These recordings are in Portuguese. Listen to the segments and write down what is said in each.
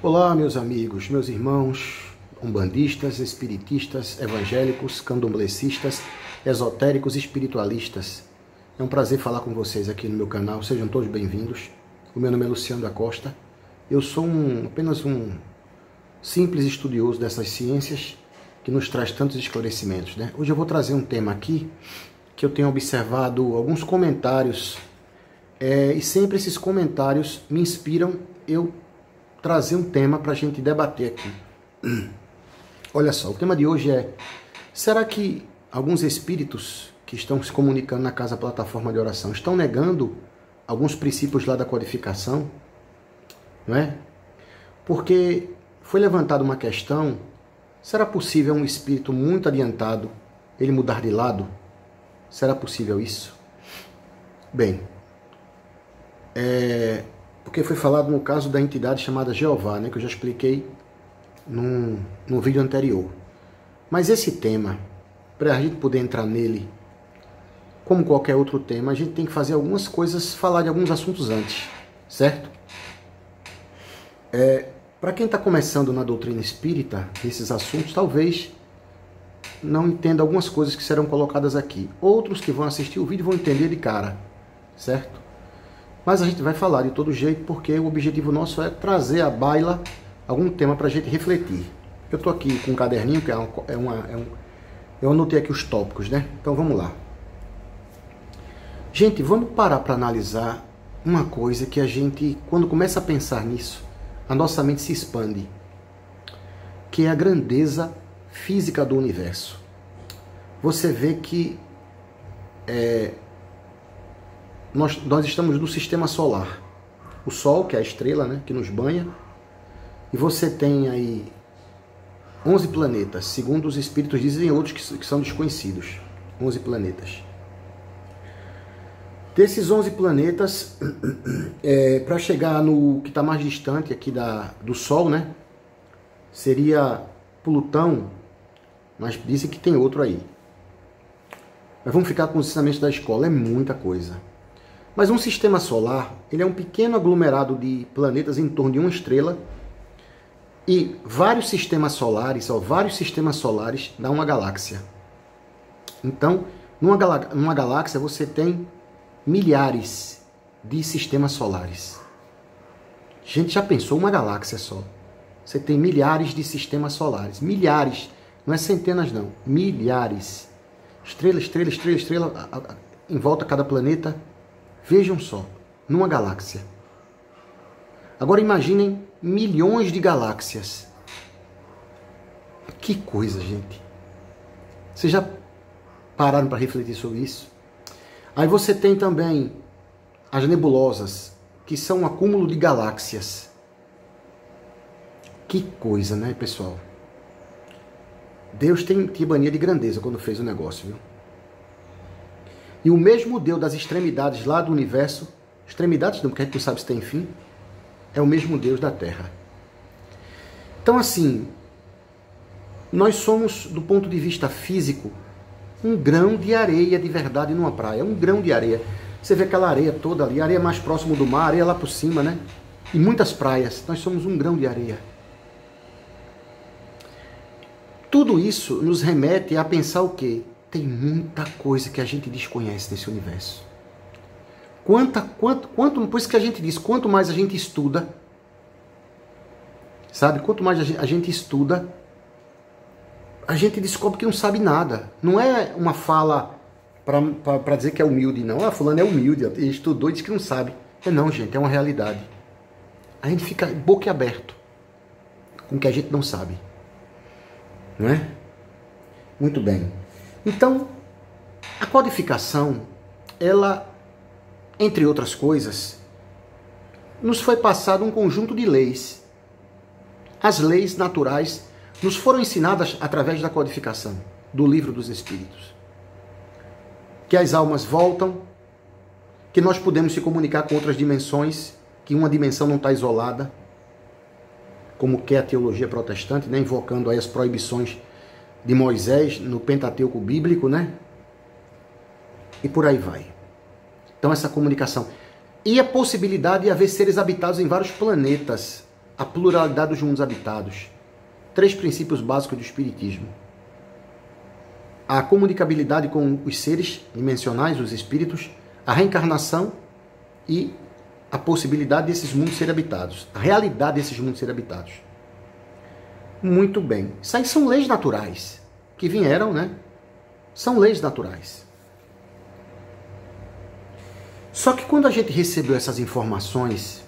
Olá, meus amigos, meus irmãos, umbandistas, espiritistas, evangélicos, candomblecistas, esotéricos e espiritualistas. É um prazer falar com vocês aqui no meu canal, sejam todos bem-vindos. O meu nome é Luciano da Costa. Eu sou apenas um simples estudioso dessas ciências que nos traz tantos esclarecimentos, né? Hoje eu vou trazer um tema aqui que eu tenho observado alguns comentários e sempre esses comentários me inspiram eu trazer um tema para a gente debater aqui. Olha só, o tema de hoje é: será que alguns espíritos que estão se comunicando na Casa Plataforma de Oração estão negando alguns princípios lá da codificação? Não é? Porque foi levantada uma questão: será possível um espírito muito adiantado ele mudar de lado? Será possível isso? Bem, porque foi falado no caso da entidade chamada Jeová, né, que eu já expliquei no vídeo anterior. Mas esse tema, para a gente poder entrar nele, como qualquer outro tema, a gente tem que fazer algumas coisas, falar de alguns assuntos antes, certo? Para quem está começando na doutrina espírita, esses assuntos talvez não entenda algumas coisas que serão colocadas aqui. Outros que vão assistir o vídeo vão entender de cara, certo? Mas a gente vai falar de todo jeito, porque o objetivo nosso é trazer à baila algum tema para a gente refletir. Eu estou aqui com um caderninho, que eu anotei aqui os tópicos, né? Então vamos lá. Gente, vamos parar para analisar uma coisa que a gente, quando começa a pensar nisso, a nossa mente se expande, que é a grandeza física do universo. Você vê que nós estamos no sistema solar. O Sol, que é a estrela, né, que nos banha, e você tem aí 11 planetas, segundo os espíritos dizem, outros que são desconhecidos. 11 planetas. Desses 11 planetas, para chegar no que está mais distante aqui do Sol, né, seria Plutão, mas dizem que tem outro aí. Mas vamos ficar com os ensinamentos da escola, é muita coisa. Mas um sistema solar, ele é um pequeno aglomerado de planetas em torno de uma estrela, e vários sistemas solares dá uma galáxia. Então, numa galáxia você tem milhares de sistemas solares. A gente já pensou uma galáxia só? Você tem milhares de sistemas solares. Milhares. Não é centenas, não. Milhares. Estrela, estrela, estrela, estrela. Em volta a cada planeta. Vejam só. Numa galáxia. Agora imaginem milhões de galáxias. Que coisa, gente. Vocês já pararam para refletir sobre isso? Aí você tem também as nebulosas, que são um acúmulo de galáxias. Que coisa, né, pessoal? Deus tinha mania de grandeza quando fez o negócio, viu? E o mesmo Deus das extremidades lá do universo, extremidades não, porque a gente não sabe se tem fim, é o mesmo Deus da Terra. Então, assim, nós somos, do ponto de vista físico, um grão de areia de verdade numa praia. Um grão de areia. Você vê aquela areia toda ali, areia mais próximo do mar, areia lá por cima, né? E muitas praias. Nós somos um grão de areia. Tudo isso nos remete a pensar o quê? Tem muita coisa que a gente desconhece desse universo. Por isso que a gente diz, quanto mais a gente estuda, sabe? Quanto mais a gente estuda, a gente descobre que não sabe nada. Não é uma fala para dizer que é humilde, não. Ah, fulano é humilde, ele estudou e diz que não sabe. Não, gente, é uma realidade. A gente fica boquiaberto com o que a gente não sabe. Não é? Muito bem. Então, a codificação, ela, entre outras coisas, nos foi passado um conjunto de leis. As leis naturais nos foram ensinadas através da codificação, do Livro dos Espíritos. Que as almas voltam, que nós podemos se comunicar com outras dimensões, que uma dimensão não está isolada, como que é a teologia protestante, né? Invocando aí as proibições de Moisés no Pentateuco bíblico, né? E por aí vai. Então essa comunicação. E a possibilidade de haver seres habitados em vários planetas. a pluralidade dos mundos habitados. 3 princípios básicos do Espiritismo. A comunicabilidade com os seres dimensionais, os espíritos, a reencarnação e a possibilidade desses mundos serem habitados. A realidade desses mundos serem habitados. Muito bem. Isso aí são leis naturais que vieram, né? São leis naturais. Só que quando a gente recebeu essas informações,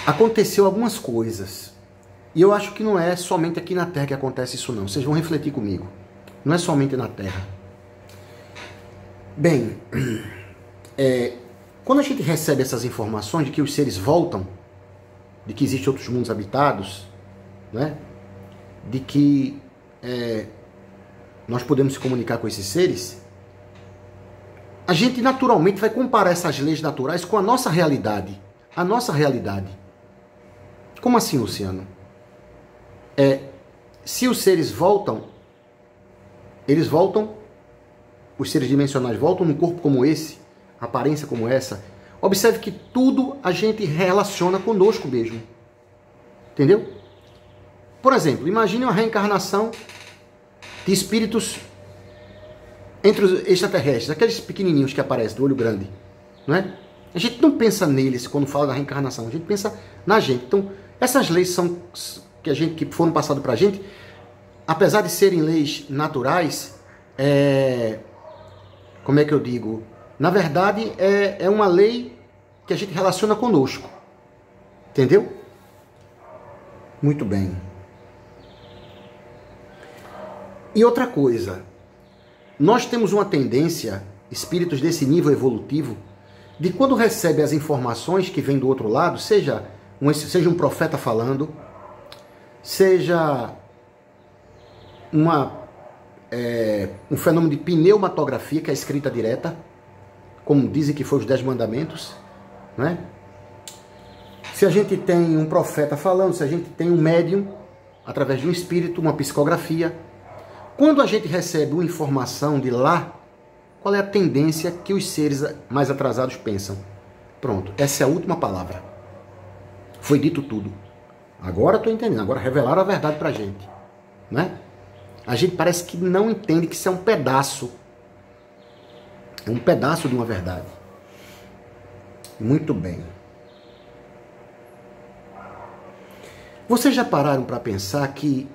aconteceu algumas coisas. E eu acho que não é somente aqui na Terra que acontece isso não. Vocês vão refletir comigo. Não é somente na Terra. Bem, quando a gente recebe essas informações de que os seres voltam, de que existem outros mundos habitados, né? De que nós podemos se comunicar com esses seres, a gente naturalmente vai comparar essas leis naturais com a nossa realidade. A nossa realidade. Como assim, Luciano? Se os seres voltam, eles voltam, os seres dimensionais voltam num corpo como esse, aparência como essa. Observe que tudo a gente relaciona conosco mesmo. Entendeu? Por exemplo, imagine uma reencarnação de espíritos entre os extraterrestres, aqueles pequenininhos que aparecem, do olho grande. Não é? A gente não pensa neles quando fala da reencarnação, a gente pensa na gente. Então, essas leis que foram passadas para a gente, apesar de serem leis naturais, como é que eu digo? Na verdade, é uma lei que a gente relaciona conosco. Entendeu? Muito bem. E outra coisa, nós temos uma tendência, espíritos desse nível evolutivo, de quando recebe as informações que vêm do outro lado, seja um profeta falando, seja um fenômeno de pneumatografia, que é a escrita direta, como dizem que foi os 10 mandamentos, né? Se a gente tem um profeta falando, se a gente tem um médium, através de um espírito, uma psicografia, quando a gente recebe uma informação de lá, qual é a tendência que os seres mais atrasados pensam? Pronto, essa é a última palavra. Foi dito tudo. Agora estou entendendo, agora revelaram a verdade pra gente, né? A gente parece que não entende que isso é um pedaço de uma verdade. Muito bem. Vocês já pararam para pensar que,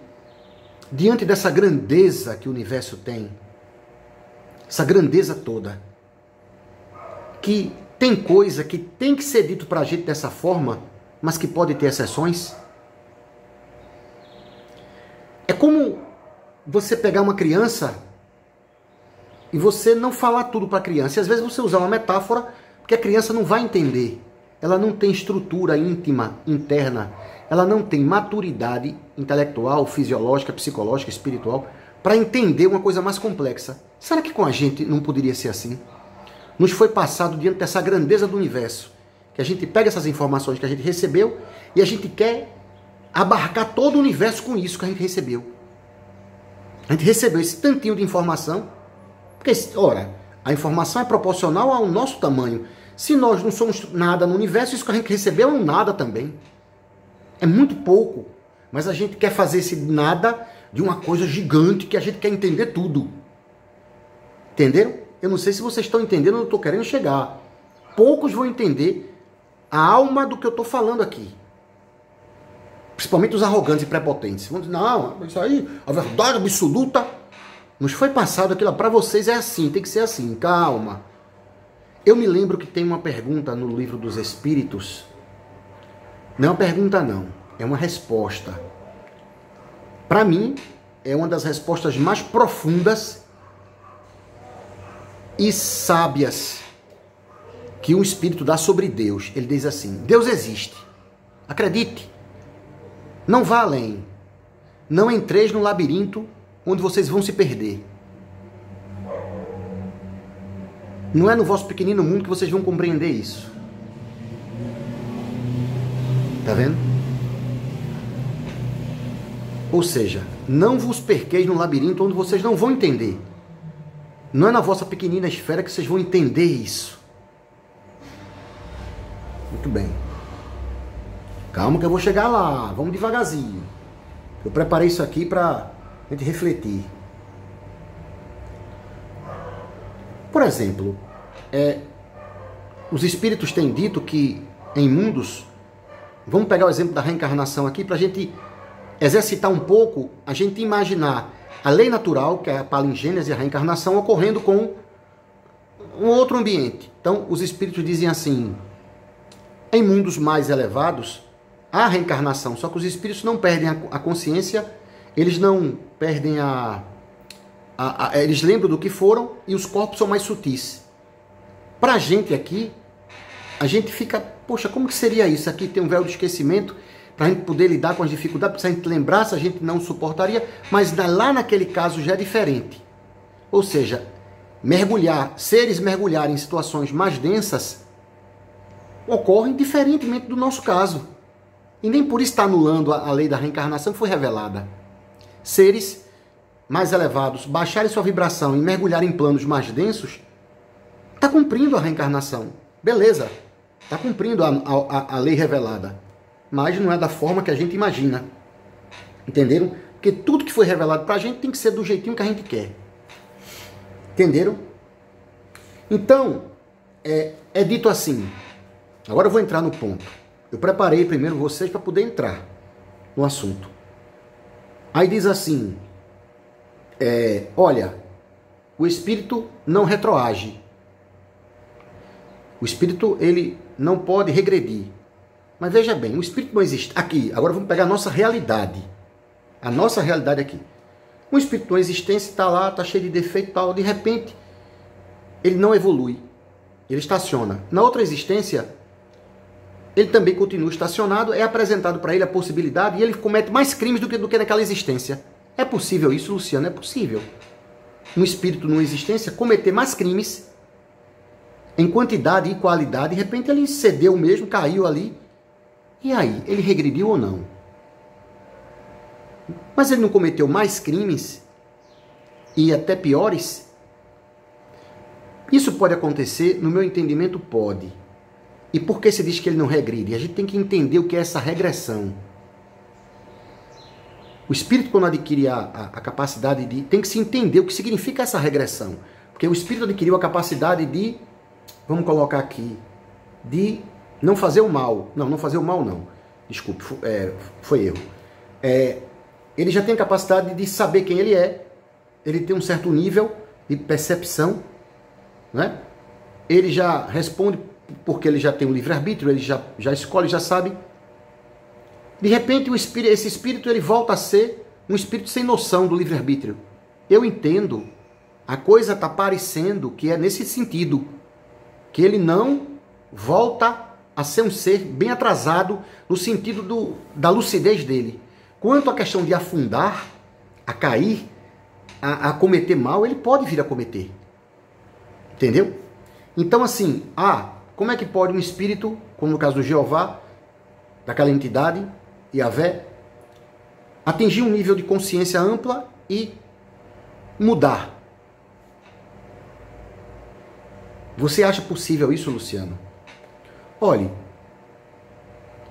diante dessa grandeza que o universo tem, essa grandeza toda, que tem coisa que tem que ser dito para a gente dessa forma, mas que pode ter exceções? É como você pegar uma criança e você não falar tudo para a criança. E às vezes você usar uma metáfora porque a criança não vai entender. Ela não tem estrutura íntima, interna. Ela não tem maturidade intelectual, fisiológica, psicológica, espiritual para entender uma coisa mais complexa. Será que com a gente não poderia ser assim? Nos foi passado diante dessa grandeza do universo, que a gente pega essas informações que a gente recebeu e a gente quer abarcar todo o universo com isso que a gente recebeu. A gente recebeu esse tantinho de informação, porque, ora, a informação é proporcional ao nosso tamanho. Se nós não somos nada no universo, isso que a gente recebeu é um nada também. É muito pouco, mas a gente quer fazer esse nada de uma coisa gigante que a gente quer entender tudo. Entenderam? Eu não sei se vocês estão entendendo onde eu estou querendo chegar. Poucos vão entender a alma do que eu estou falando aqui. Principalmente os arrogantes e prepotentes. Vão dizer, não, isso aí, a verdade absoluta, nos foi passado aquilo, para vocês é assim, tem que ser assim, calma. Eu me lembro que tem uma pergunta no Livro dos Espíritos. Não é uma pergunta não, é uma resposta. Para mim, é uma das respostas mais profundas e sábias que um espírito dá sobre Deus. Ele diz assim, Deus existe, acredite, não vá além, não entreis no labirinto onde vocês vão se perder. Não é no vosso pequenino mundo que vocês vão compreender isso. Tá vendo? Ou seja, não vos perqueis no labirinto onde vocês não vão entender. Não é na vossa pequenina esfera que vocês vão entender isso. Muito bem. Calma que eu vou chegar lá, vamos devagarzinho. Eu preparei isso aqui para a gente refletir. Por exemplo, os espíritos têm dito que em mundos, vamos pegar o exemplo da reencarnação aqui para a gente exercitar um pouco, a gente imaginar a lei natural, que é a palingênese e a reencarnação, ocorrendo com um outro ambiente. Então, os espíritos dizem assim, em mundos mais elevados, há reencarnação, só que os espíritos não perdem a consciência, eles não perdem eles lembram do que foram e os corpos são mais sutis. Para a gente aqui, a gente fica, poxa, como que seria isso? Aqui tem um véu de esquecimento, para a gente poder lidar com as dificuldades, se a gente lembrasse, a gente não suportaria, mas lá naquele caso já é diferente. Ou seja, seres mergulharem em situações mais densas, ocorrem diferentemente do nosso caso. E nem por isso está anulando a lei da reencarnação que foi revelada. Seres mais elevados baixarem sua vibração e mergulharem em planos mais densos, está cumprindo a reencarnação. Beleza, está cumprindo a lei revelada. Mas não é da forma que a gente imagina. Entenderam? Porque tudo que foi revelado para a gente tem que ser do jeitinho que a gente quer. Entenderam? Então, é dito assim. Agora eu vou entrar no ponto. Eu preparei primeiro vocês para poder entrar no assunto. Aí diz assim, olha, o espírito não retroage. O espírito, ele não pode regredir. Mas veja bem, o espírito não existe. Aqui, agora vamos pegar a nossa realidade. A nossa realidade aqui. Um espírito não existência está lá, está cheio de defeito e tal. De repente, ele não evolui. Ele estaciona. Na outra existência, ele também continua estacionado, é apresentado para ele a possibilidade e ele comete mais crimes do que naquela existência. É possível isso, Luciano? É possível. Um espírito numa existência cometer mais crimes em quantidade e qualidade, de repente ele cedeu mesmo, caiu ali. E aí, ele regrediu ou não? Mas ele não cometeu mais crimes e até piores? Isso pode acontecer, no meu entendimento, pode. E por que se diz que ele não regride? A gente tem que entender o que é essa regressão. O espírito, quando adquire a capacidade de... Tem que se entender o que significa essa regressão. Porque o espírito adquiriu a capacidade de... Vamos colocar aqui. De não fazer o mal. Não fazer o mal não. Desculpe, foi erro. Ele já tem a capacidade de saber quem ele é. Ele tem um certo nível de percepção. Né? Ele já responde porque ele já tem um livre-arbítrio, ele já escolhe, já sabe. De repente, esse espírito ele volta a ser um espírito sem noção do livre-arbítrio. Eu entendo, a coisa está parecendo que é nesse sentido, que ele não volta a ser um ser bem atrasado no sentido da lucidez dele. Quanto à questão de afundar, a cair, a cometer mal, ele pode vir a cometer. Entendeu? Então, assim, como é que pode um espírito, como no caso do Jeová, daquela entidade, Yahvé, atingir um nível de consciência ampla e mudar? Você acha possível isso, Luciano? Olhe,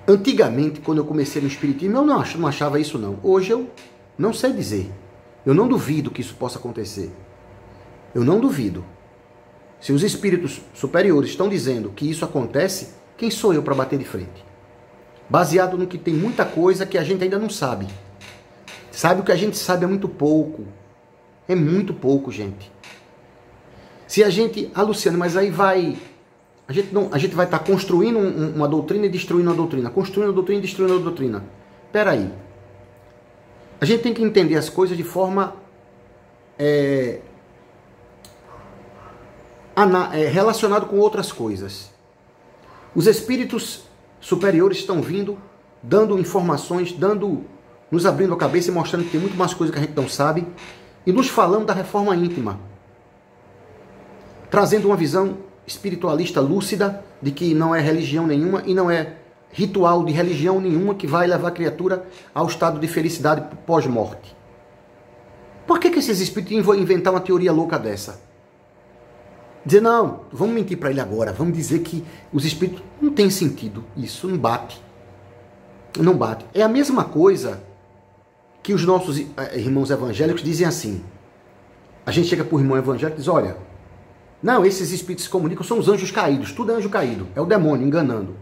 antigamente, quando eu comecei no espiritismo, eu não achava isso não. Hoje eu não sei dizer. Eu não duvido que isso possa acontecer. Eu não duvido. Se os espíritos superiores estão dizendo que isso acontece, quem sou eu para bater de frente? Baseado no que tem muita coisa que a gente ainda não sabe. Sabe, o que a gente sabe é muito pouco. É muito pouco, gente. Se a gente... Luciano, mas aí vai... A gente vai estar construindo uma doutrina e destruindo a doutrina. Construindo a doutrina e destruindo a doutrina. Espera aí. A gente tem que entender as coisas de forma... relacionado com outras coisas. Os espíritos superiores estão vindo, dando informações, nos abrindo a cabeça e mostrando que tem muito mais coisa que a gente não sabe, e nos falando da reforma íntima, trazendo uma visão espiritualista lúcida de que não é religião nenhuma e não é ritual de religião nenhuma que vai levar a criatura ao estado de felicidade pós-morte. Por que esses espíritos vão inventar uma teoria louca dessa? Dizer, não, vamos mentir para ele agora, vamos dizer que os espíritos... Não tem sentido, isso não bate. Não bate. É a mesma coisa que os nossos irmãos evangélicos dizem assim. A gente chega para o irmão evangélico e diz, olha, não, esses espíritos se comunicam, são os anjos caídos, tudo é anjo caído, é o demônio enganando.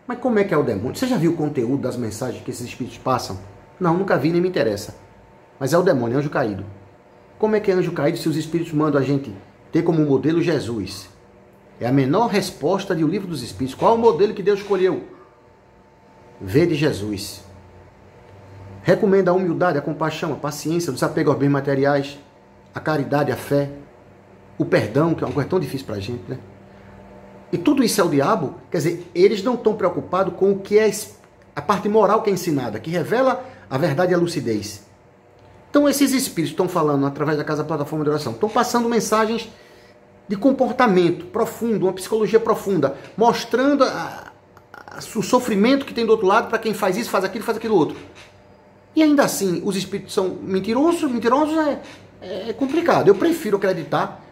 Mas como é que é o demônio? Você já viu o conteúdo das mensagens que esses espíritos passam? Não, nunca vi, nem me interessa. Mas é o demônio, anjo caído. Como é que é anjo caído se os espíritos mandam a gente ter como modelo Jesus? É a menor resposta do livro dos espíritos. Qual o modelo que Deus escolheu? Vede Jesus. Recomenda a humildade, a compaixão, a paciência, o desapego aos bens materiais, a caridade, a fé, o perdão, que é uma coisa tão difícil para a gente, né? E tudo isso é o diabo. Quer dizer, eles não estão preocupados com o que é a parte moral que é ensinada, que revela a verdade e a lucidez. Então esses espíritos estão falando através da Casa Plataforma de Oração, estão passando mensagens de comportamento profundo, uma psicologia profunda, mostrando o sofrimento que tem do outro lado para quem faz isso, faz aquilo outro. E ainda assim, os espíritos são mentirosos é complicado. Eu prefiro acreditar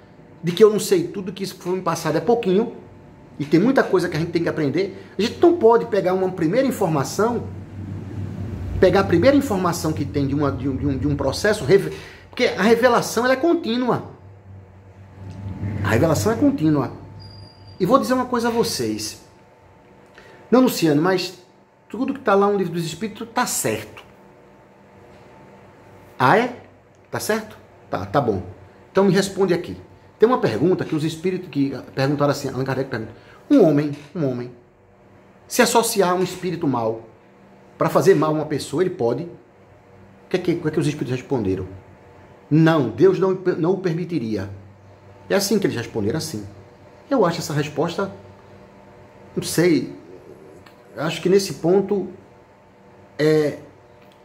de que eu não sei tudo, que isso foi me passado é pouquinho, e tem muita coisa que a gente tem que aprender. A gente não pode pegar uma primeira informação, pegar a primeira informação que tem de um processo, porque a revelação ela é contínua. A revelação é contínua. E vou dizer uma coisa a vocês. Não, Luciano, mas tudo que está lá no Livro dos Espíritos está certo. Ah, é? Tá certo? Tá bom. Então me responde aqui. Tem uma pergunta que os espíritos que perguntaram assim, Allan Kardec pergunta, um homem, se associar a um espírito mau para fazer mal a uma pessoa, ele pode? O que é que os espíritos responderam? Não, Deus não o permitiria. É assim que eles responderam, assim. Eu acho essa resposta, não sei, acho que nesse ponto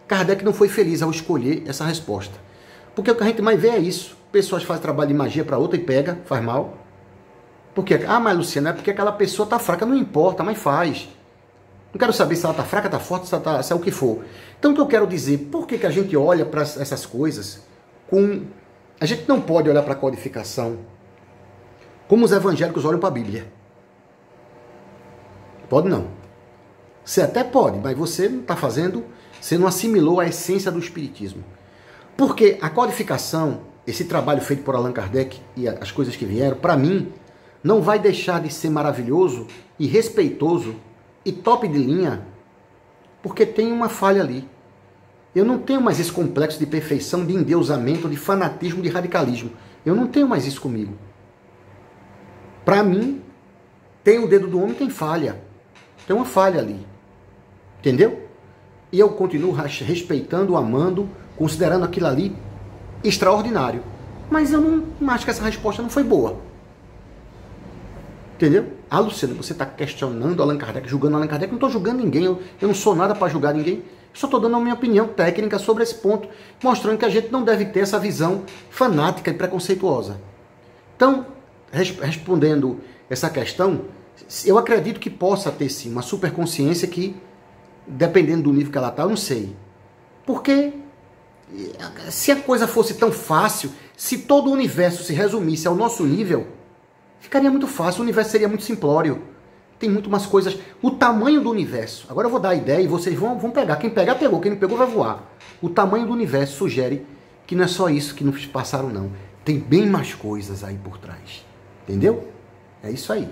Kardec não foi feliz ao escolher essa resposta. Porque o que a gente mais vê é isso. Pessoas fazem trabalho de magia para outra e pega, faz mal. Por quê? Ah, mas Luciano, é porque aquela pessoa está fraca, não importa, mas faz. Não quero saber se ela está fraca, está forte, se é o que for. Então o que eu quero dizer, por que a gente olha para essas coisas com... A gente não pode olhar para a codificação como os evangélicos olham para a Bíblia. Pode não. Você até pode, mas você não está fazendo, você não assimilou a essência do Espiritismo. Porque a codificação, esse trabalho feito por Allan Kardec e as coisas que vieram, para mim, não vai deixar de ser maravilhoso e respeitoso e top de linha, porque tem uma falha ali. Eu não tenho mais esse complexo de perfeição, de endeusamento, de fanatismo, de radicalismo. Eu não tenho mais isso comigo. Para mim, tem o dedo do homem, tem falha. Tem uma falha ali. Entendeu? E eu continuo respeitando, amando, considerando aquilo ali extraordinário. Mas eu não acho que essa resposta não foi boa. Entendeu? Ah, Luciano, você está questionando Allan Kardec, julgando Allan Kardec. Eu não estou julgando ninguém, eu não sou nada para julgar ninguém. Só estou dando a minha opinião técnica sobre esse ponto, mostrando que a gente não deve ter essa visão fanática e preconceituosa. Então, respondendo essa questão, eu acredito que possa ter sim uma superconsciência que, dependendo do nível que ela está, eu não sei. Porque se a coisa fosse tão fácil, se todo o universo se resumisse ao nosso nível, ficaria muito fácil, o universo seria muito simplório. Tem muito mais coisas. O tamanho do universo. Agora eu vou dar a ideia e vocês vão pegar. Quem pegar, pegou. Quem não pegou, vai voar. O tamanho do universo sugere que não é só isso que nos passaram, não. Tem bem mais coisas aí por trás. Entendeu? É isso aí.